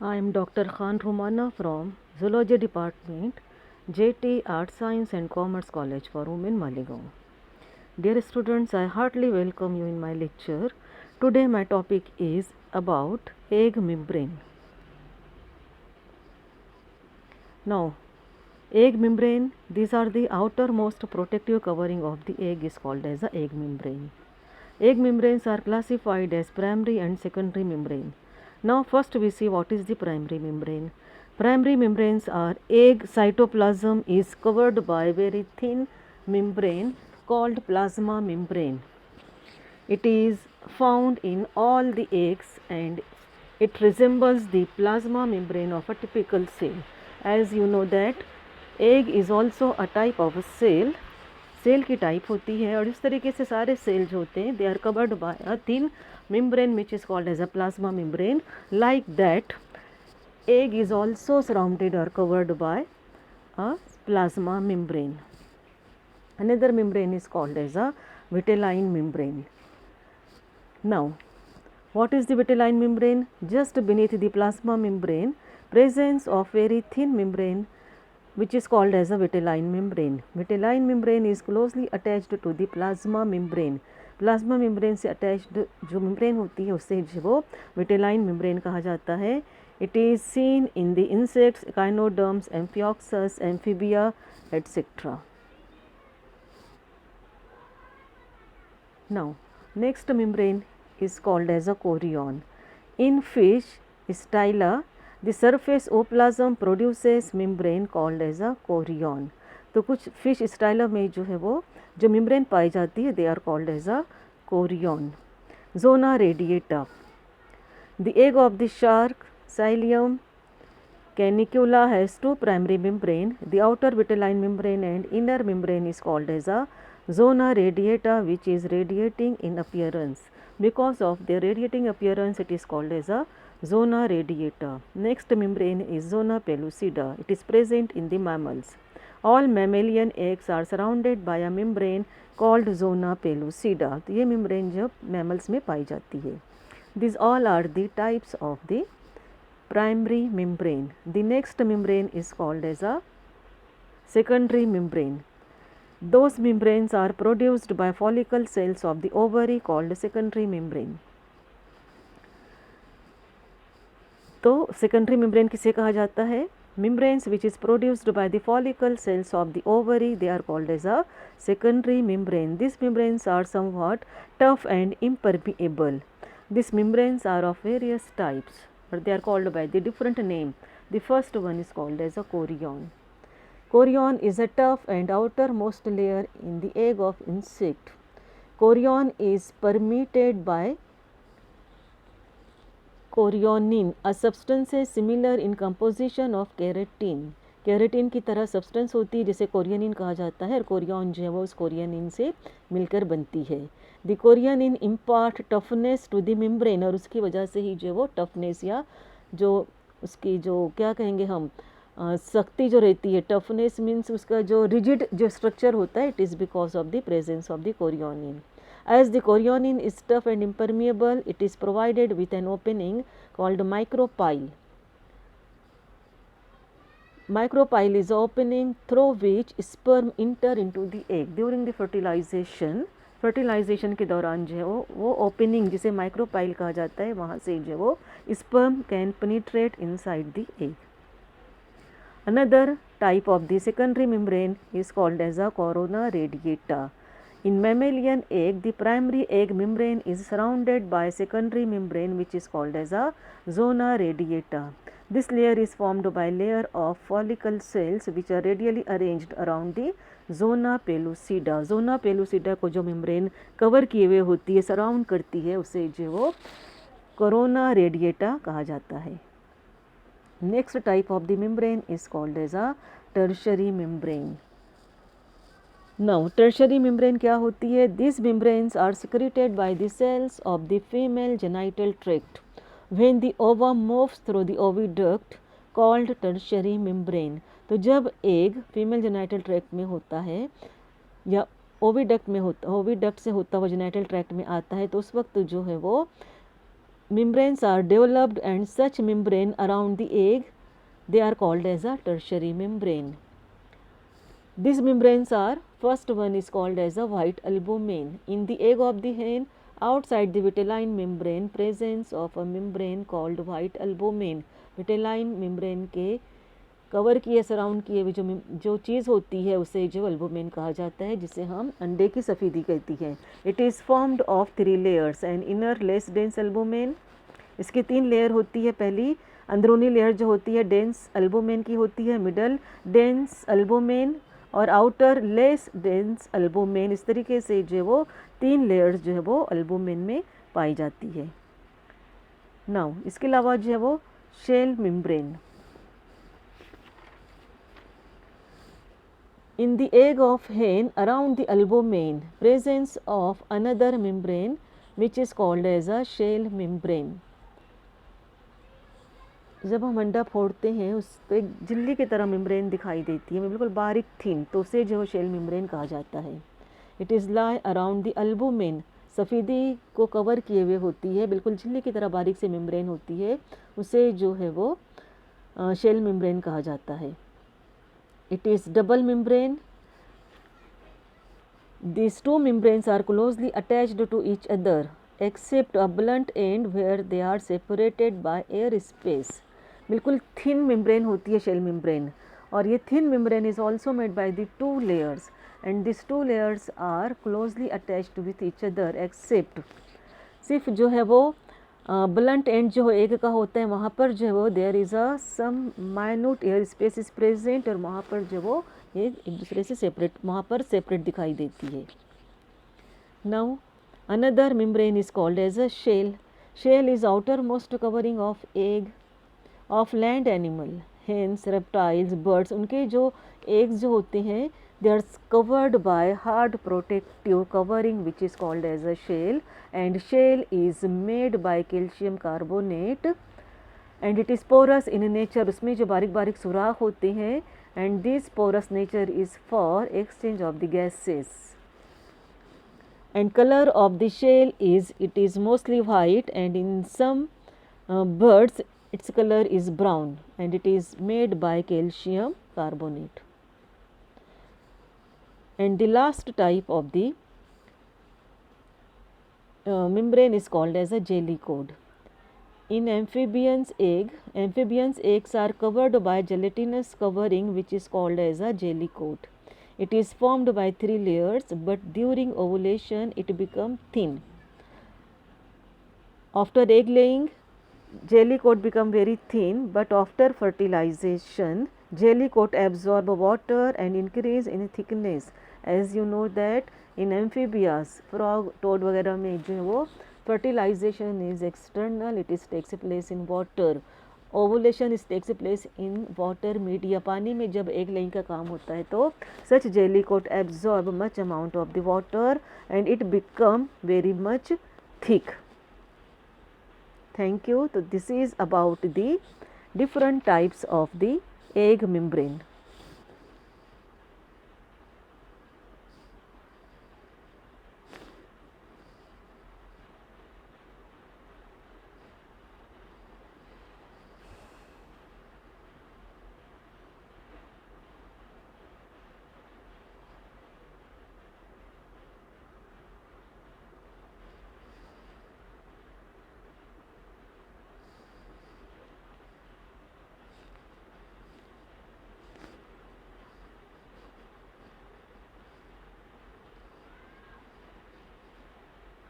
I am Dr. Khan Rumana from Zoology Department, JT Art Science and Commerce College for Women, Maligaon. Dear students, I heartily welcome you in my lecture. Today my topic is about egg membrane. Now, egg membrane, these are the outermost protective covering of the egg is called as a egg membrane. Egg membranes are classified as primary and secondary membrane. Now first we see what is the primary membrane. Primary membranes are egg cytoplasm is covered by very thin membrane called plasma membrane. It is found in all the eggs and it resembles the plasma membrane of a typical cell. As you know that egg is also a type of a cell. Cell की type होती है और इस तरीके से सारे cell जो होते हैं they are covered by a thin membrane which is called as a plasma membrane. Like that, egg is also surrounded or covered by a plasma membrane. Another membrane is called as a vitelline membrane. Now, what is the vitelline membrane? Just beneath the plasma membrane, presence of very thin membrane which is called as a vitelline membrane. Vitelline membrane is closely attached to the plasma membrane. Plasma membrane से attached जो membrane होती है उससे जो वो vitelline membrane कहा जाता है. It is seen in the insects, echinoderms, amphioxus, amphibia etcetera. Now, next membrane is called as a chorion. In fish, Styla, the surface oplasm produces membrane called as a chorion. तो कुछ fish स्टाइला में जो है वो जो membrane पाई जाती है they are called as a chorion. Zona radiata, the egg of the shark scyllium canicula has two primary membrane. The outer vitelline membrane and inner membrane is called as a zona radiata, which is radiating in appearance. Because of their radiating appearance, it is called as a zona radiata. Next membrane is zona pellucida. It is present in the mammals. All mammalian eggs are surrounded by a membrane called zona pellucida. तो ये membrane जो mammals में पाई जाती है. These all are the types of the primary membrane. The next membrane is called as a secondary membrane. Those membranes are produced by follicle cells of the ovary called secondary membrane. तो secondary membrane किसे कहा जाता है? Membranes which is produced by the follicle cells of the ovary, they are called as a secondary membrane. These membranes are somewhat tough and impermeable. These membranes are of various types, but they are called by the different name. The first one is called as a chorion. Chorion is a tough and outermost layer in the egg of insect. Chorion is permeated by chorionin, a substance similar in composition of keratin. Keratin की तरह substance होती है जिसे कोरियनिन कहा जाता है और Korean जो है वो उस कोरियनिन से मिलकर बनती है. The chorionin impart toughness to the membrane, और उसकी वजह से ही जो है वो टफनेस या जो उसकी जो क्या कहेंगे हम सख्ती जो रहती है, टफनेस मीन्स उसका जो रिजिड जो स्ट्रक्चर होता है, it is because of the presence of the chorionin. As the chorionin is tough and impermeable, it is provided with an opening called micropyle. Micropyle is the opening through which sperm enter into the egg. During the fertilization के दौरान जो है वो opening जिसे micropyle कहा जाता है वहाँ से जो है वो sperm can penetrate inside the egg. Another type of the secondary membrane is called as a corona radiata. In mammalian egg, the primary egg membrane is surrounded by a secondary membrane which is called as a zona radiata. This layer is formed by a layer of follicle cells which are radially arranged around the zona pellucida. Zona pellucida को जो membrane cover किए हुए होती है, surround करती है, उसे जो वो corona radiata कहा जाता है. Next type of the membrane is called as a tertiary membrane. Now, tertiary membrane क्या होती है? These membranes are secreted by the cells of the female genital tract when the ovum moves through the oviduct called tertiary membrane. तो जब egg female genital tract में होता है या oviduct में होता, ओविडक्ट से होता हुआ जेनाइटल ट्रैक्ट में आता है, तो उस वक्त जो है वो membranes are developed, and such membrane around the egg, they are called as a tertiary membrane. These membranes are, first one is called as a white albumen. In the egg of the hen, outside the vitelline membrane, presence of a membrane called white albumen. vitelline membrane के cover किए surround किए हुए जो चीज़ होती है उसे जो अल्बुमेन कहा जाता है, जिसे हम अंडे की सफ़ेदी कहती है. It is formed of 3 layers. And inner less dense albumen, इसकी 3 लेयर होती है. पहली अंदरूनी लेयर जो होती है डेंस अल्बुमेन की होती है, मिडल डेंस अल्बुमेन और आउटर लेस डेंस अल्बुमेन. इस तरीके से जो वो 3 लेयर्स जो है वो अल्बुमेन में पाई जाती है. नाउ इसके अलावा जो है वो shell membrane. In the egg of hen, around the albumen, presence of another membrane which is called as a shell membrane. जब हम अंडा फोड़ते हैं उस तो एक झिल्ली की तरह मेम्ब्रेन दिखाई देती है, बिल्कुल बारीक थीन, तो उसे जो शेल मेम्ब्रेन कहा जाता है. It is lie around the albumen, सफ़ेदी को कवर किए हुए होती है, बिल्कुल झिल्ली की तरह बारीक से मेम्ब्रेन होती है, उसे जो है वो शेल मेम्ब्रेन कहा जाता है. It is double membrane. These two membranes are closely attached to each other except a blunt end where they are separated by air space. बिल्कुल थिन मेम्ब्रेन होती है शेल मेम्ब्रेन, और ये thin membrane is also made by the 2 layers, and this 2 layers are closely attached with each other except, सिर्फ जो है वो blunt and जो एक का होता है वहाँ पर जो है वो there is a some minute air space is present, और वहाँ पर जो वो ये एक दूसरे से सेपरेट, वहाँ पर सेपरेट दिखाई देती है. Now another membrane is called as a shell. Shell is outermost covering of egg of land animal, hence reptiles birds, उनके जो एग्स जो होते हैं they are covered by hard protective covering which is called as a shell, and shell is made by calcium carbonate and it is porous in nature. उसमें जो बारीक बारीक सुराख होते हैं, and this porous nature is for exchange of the gases. And color of the shell is, it is mostly white, and in some birds its color is brown, and it is made by calcium carbonate. And the last type of the membrane is called as a jelly coat. In amphibians eggs are covered by gelatinous covering which is called as a jelly coat. It is formed by 3 layers, but during ovulation it becomes thin. After egg laying, jelly coat become very thin, but after fertilization jelly coat absorb water and increase in thickness. As you know that in amphibians, frog, toad वगैरह में जो है वो fertilization is external, it is takes place in water. Ovulation is takes place in water media. पानी में जब egg laying का काम होता है तो such jelly coat absorb much amount of the water and it become very much thick. Thank you. So this is about the different types of the egg membrane.